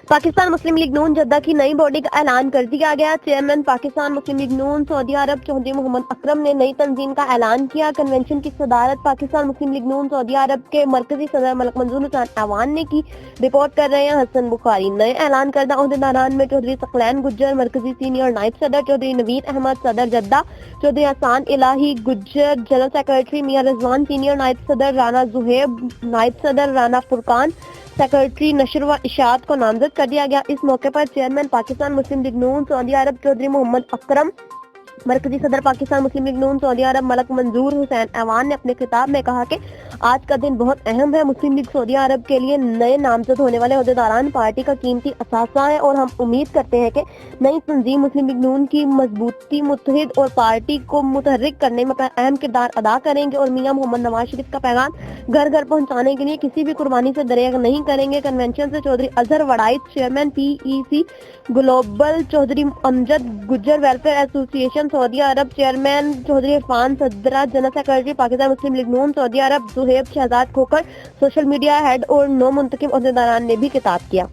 پاکستان مسلم لیگ نون Jeddah کی نئی body کا اعلان کر دیا گیا۔ چیئرمین پاکستان مسلم لیگ نون سعودی عرب چودھری محمد اکرم نے نئی تنظیم کا اعلان کیا۔ کنونشن کی صدارت پاکستان مسلم لیگ نون سعودی عرب کے مرکزی صدر ملک منظور حسین اعلان نے کی۔ رپورٹ کر رہے ہیں حسن بخاری۔ نئے اعلان کردہ عہدیداران میں چودھری ثقلین گجر مرکزی سینئر نائب صدر، چودھری نوید احمد صدر جدہ، چودھری احسان الہی گجر جنرل سیکرٹری، میاں رضوان سینئر نائب صدر، رانا زہیب نائب صدر، رانا فرقان سیکرٹری نشر و اشاعت کو نامزد کر دیا گیا۔ اس موقع پر چیئرمین پاکستان مسلم لیگ نون سعودی عرب چودھری محمد اکرم، مرکزی صدر پاکستان مسلم لیگ نون سعودی عرب ملک منظور حسین اعلان نے اپنے خطاب میں کہا کہ آج کا دن بہت اہم ہے۔ مسلم لیگ سعودی عرب کے لیے نئے نامزد ہونے والے عہدیداران پارٹی کا قیمتی اثاثہ ہیں اور ہم امید کرتے ہیں کہ نئی تنظیم مسلم لیگ نون کی مضبوطی، متحد اور پارٹی کو متحرک کرنے میں اہم کردار ادا کریں گے اور میاں محمد نواز شریف کا پیغام گھر گھر پہنچانے کے لیے کسی بھی قربانی سے دریغ نہیں کریں گے۔ کنونشن سے Chaudhry Azhar Warraich, chairman P E C global, Chaudhry Amjad Gujjar welfare association Saudi Arab, chairman Chaudhry Irfan Sadra, general secretary Pakistan Muslim League نون Saudi Arab Zohaib Shahzad Khokhar, social media head اور نو منتخب عہدیداران نے بھی خطاب کیا۔